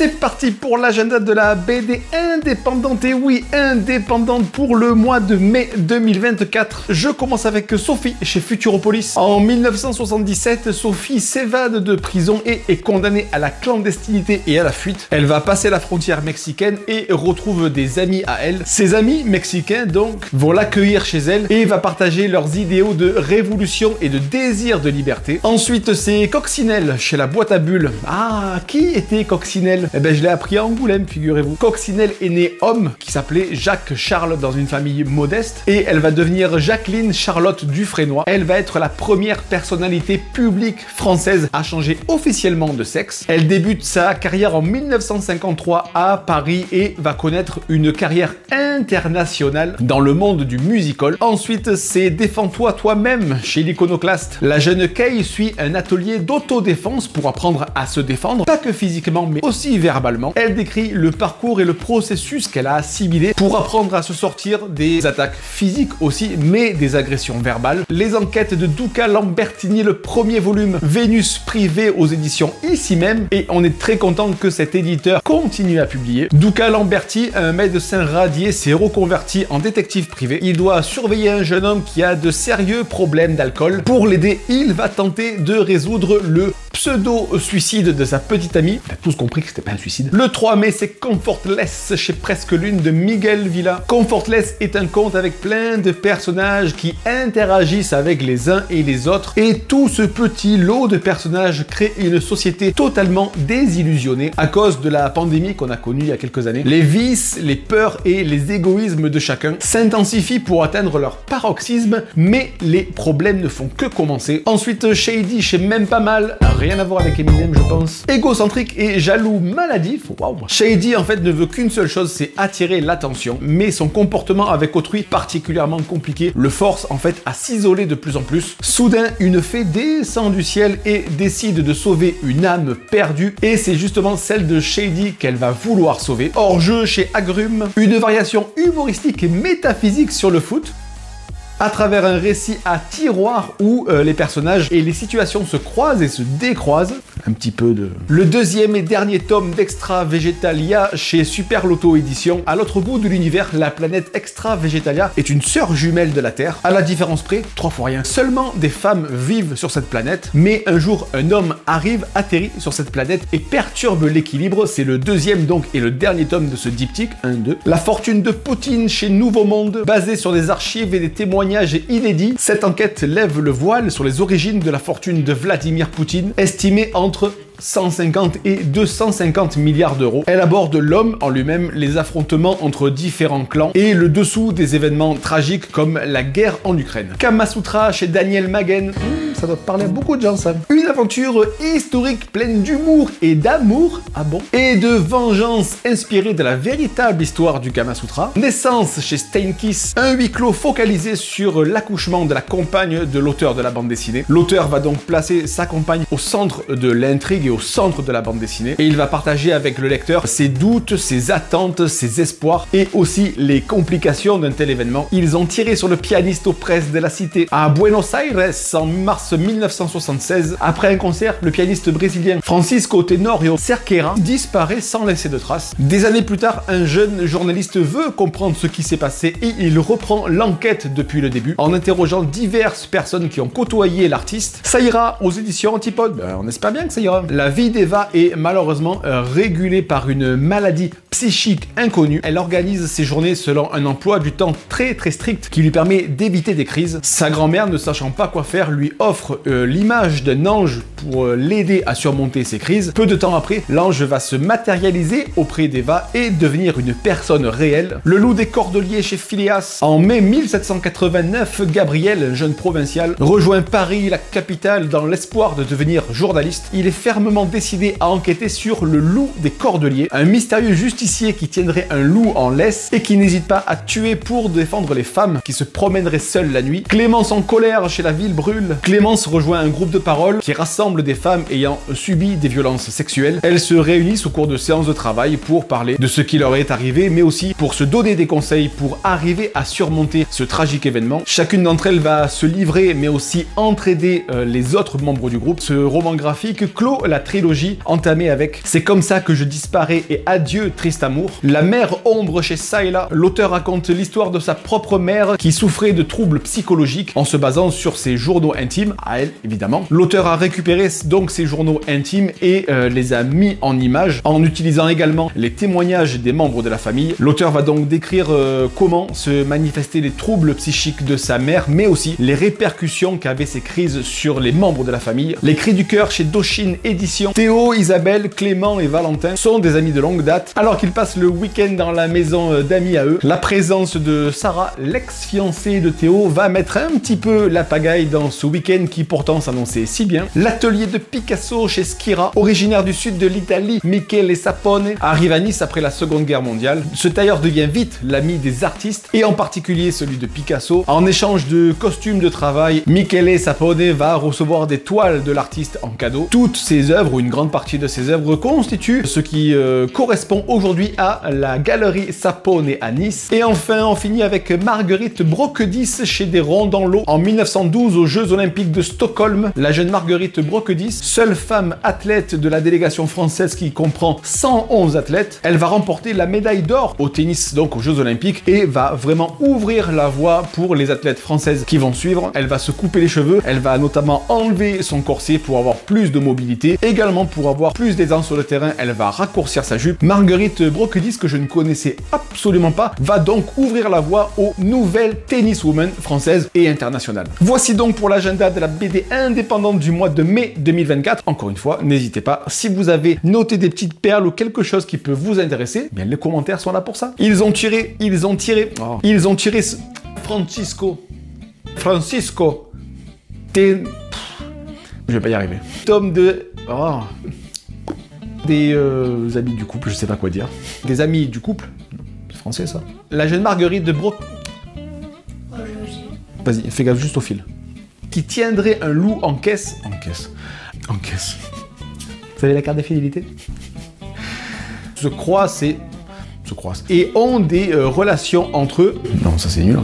C'est parti pour l'agenda de la BD indépendante, et oui, indépendante pour le mois de mai 2024. Je commence avec Sophie chez Futuropolis. En 1977, Sophie s'évade de prison et est condamnée à la clandestinité et à la fuite. Elle va passer la frontière mexicaine et retrouve des amis à elle. Ses amis mexicains, donc, vont l'accueillir chez elle et va partager leurs idéaux de révolution et de désir de liberté. Ensuite, c'est Coccinelle chez la boîte à bulles. Ah, qui était Coccinelle? Eh ben, je l'ai appris à Angoulême, figurez-vous. Coccinelle est né homme, qui s'appelait Jacques Charles dans une famille modeste, et elle va devenir Jacqueline Charlotte Dufresnoy. Elle va être la première personnalité publique française à changer officiellement de sexe. Elle débute sa carrière en 1953 à Paris et va connaître une carrière internationale dans le monde du musical. Ensuite, c'est Défends-toi toi-même chez l'Iconoclaste. La jeune Kay suit un atelier d'autodéfense pour apprendre à se défendre, pas que physiquement, mais aussi verbalement. Elle décrit le parcours et le processus qu'elle a assimilé pour apprendre à se sortir des attaques physiques aussi, mais des agressions verbales. Les enquêtes de Duca Lambertini, le premier volume, Vénus privée aux éditions ici même, et on est très content que cet éditeur continue à publier. Duca Lamberti, un médecin radié, s'est reconverti en détective privé. Il doit surveiller un jeune homme qui a de sérieux problèmes d'alcool. Pour l'aider, il va tenter de résoudre le pseudo-suicide de sa petite amie. On a tous compris que c'était pas un suicide. Le 3 mai, c'est Comfortless chez Presque Lune de Miguel Villa. Comfortless est un conte avec plein de personnages qui interagissent avec les uns et les autres, et tout ce petit lot de personnages crée une société totalement désillusionnée à cause de la pandémie qu'on a connue il y a quelques années. Les vices, les peurs et les égoïsmes de chacun s'intensifient pour atteindre leur paroxysme, mais les problèmes ne font que commencer. Ensuite, Shady chez Même Pas Mal, rien à voir avec Eminem je pense. Égocentrique et jaloux maladif, waouh. Shady en fait ne veut qu'une seule chose, c'est attirer l'attention, mais son comportement avec autrui, particulièrement compliqué, le force en fait à s'isoler de plus en plus. Soudain, une fée descend du ciel et décide de sauver une âme perdue, et c'est justement celle de Shady qu'elle va vouloir sauver. Hors jeu chez Agrumes, une variation humoristique et métaphysique sur le foot, à travers un récit à tiroir où les personnages et les situations se croisent et se décroisent. Un petit peu de... Le deuxième et dernier tome d'Extra Végétalia chez Super Loto Édition. À l'autre bout de l'univers, la planète Extra Végétalia est une sœur jumelle de la Terre. À la différence près, 3 fois rien. Seulement des femmes vivent sur cette planète, mais un jour, un homme arrive, atterrit sur cette planète et perturbe l'équilibre. C'est le deuxième donc et le dernier tome de ce diptyque, 1-2. La fortune de Poutine chez Nouveau Monde, basée sur des archives et des témoignages inédits. Cette enquête lève le voile sur les origines de la fortune de Vladimir Poutine, estimée entre 150 et 250 milliards d'euros. Elle aborde l'homme en lui-même, les affrontements entre différents clans et le dessous des événements tragiques comme la guerre en Ukraine. Kamasutra chez Daniel Maguen, ça doit parler à beaucoup de gens ça. Une aventure historique pleine d'humour et d'amour, ah bon, et de vengeance inspirée de la véritable histoire du Kamasutra. Naissance chez Steinkiss, un huis clos focalisé sur l'accouchement de la compagne de l'auteur de la bande dessinée. L'auteur va donc placer sa compagne au centre de l'intrigue et au centre de la bande dessinée, et il va partager avec le lecteur ses doutes, ses attentes, ses espoirs et aussi les complications d'un tel événement. Ils ont tiré sur le pianiste aux presses de la Cité à Buenos Aires en mars 1976. Après un concert, le pianiste brésilien Francisco Tenorio Cerqueira disparaît sans laisser de traces. Des années plus tard, un jeune journaliste veut comprendre ce qui s'est passé et il reprend l'enquête depuis le début en interrogeant diverses personnes qui ont côtoyé l'artiste. Ça ira aux éditions Antipode. On espère bien que ça ira. La vie d'Eva est malheureusement régulée par une maladie psychique inconnue. Elle organise ses journées selon un emploi du temps très strict qui lui permet d'éviter des crises. Sa grand-mère, ne sachant pas quoi faire, lui offre l'image d'un ange pour l'aider à surmonter ses crises. Peu de temps après, l'ange va se matérialiser auprès d'Eva et devenir une personne réelle. Le loup des cordeliers chez Phileas. En mai 1789, Gabriel, un jeune provincial, rejoint Paris, la capitale, dans l'espoir de devenir journaliste. Il est fermement décidé à enquêter sur le loup des cordeliers, un mystérieux justicier qui tiendrait un loup en laisse et qui n'hésite pas à tuer pour défendre les femmes qui se promèneraient seules la nuit. Clémence en colère chez La Ville Brûle. Clémence rejoint un groupe de parole qui rassemble des femmes ayant subi des violences sexuelles. Elles se réunissent au cours de séances de travail pour parler de ce qui leur est arrivé, mais aussi pour se donner des conseils pour arriver à surmonter ce tragique événement. Chacune d'entre elles va se livrer, mais aussi entraider les autres membres du groupe. Ce roman graphique clôt la trilogie entamée avec C'est comme ça que je disparais et Adieu triste amour. La mère ombre chez Sayla, l'auteur raconte l'histoire de sa propre mère qui souffrait de troubles psychologiques en se basant sur ses journaux intimes, à elle évidemment. L'auteur a récupéré donc ses journaux intimes et les a mis en images en utilisant également les témoignages des membres de la famille. L'auteur va donc décrire comment se manifestaient les troubles psychiques de sa mère, mais aussi les répercussions qu'avaient ces crises sur les membres de la famille. Les Cris du cœur chez Doshin Édition. Théo, Isabelle, Clément et Valentin sont des amis de longue date. Alors qu'ils passent le week-end dans la maison d'amis à eux, la présence de Sarah, l'ex-fiancée de Théo, va mettre un petit peu la pagaille dans ce week-end qui pourtant s'annonçait si bien. L'atelier de Picasso chez Skira, originaire du sud de l'Italie, Michele Sapone, arrive à Nice après la Seconde Guerre mondiale. Ce tailleur devient vite l'ami des artistes, et en particulier celui de Picasso. En échange de costumes de travail, Michele Sapone va recevoir des toiles de l'artiste en cadeau. Toutes ses œuvres, ou une grande partie de ses œuvres, constituent ce qui correspond aujourd'hui à la galerie Sapone à Nice. Et enfin, on finit avec Marguerite Brokedis chez Desronds dans l'eau. En 1912, aux Jeux Olympiques de Stockholm, la jeune Marguerite Brokedis, seule femme athlète de la délégation française qui comprend 111 athlètes, elle va remporter la médaille d'or au tennis, donc aux Jeux Olympiques, et va vraiment ouvrir la voie pour les athlètes françaises qui vont suivre. Elle va se couper les cheveux, elle va notamment enlever son corset pour avoir plus de mobilité, également pour avoir plus d'aisance sur le terrain, elle va raccourcir sa jupe. Marguerite Brokedis, que je ne connaissais absolument pas, va donc ouvrir la voie aux nouvelles tenniswomen françaises et internationales. Voici donc pour l'agenda de la BD indépendante du mois de mai 2024. Encore une fois, n'hésitez pas, si vous avez noté des petites perles ou quelque chose qui peut vous intéresser, bien les commentaires sont là pour ça. Ils ont tiré Francisco, je vais pas y arriver. Tome de... Des amis du couple, je sais pas quoi dire. Des amis du couple, c'est français ça. La jeune Marguerite de Vas-y, fais gaffe juste au fil. Qui tiendrait un loup en caisse. Vous avez la carte de fidélité? Se croisent et ont des relations entre eux. Non, ça c'est nul,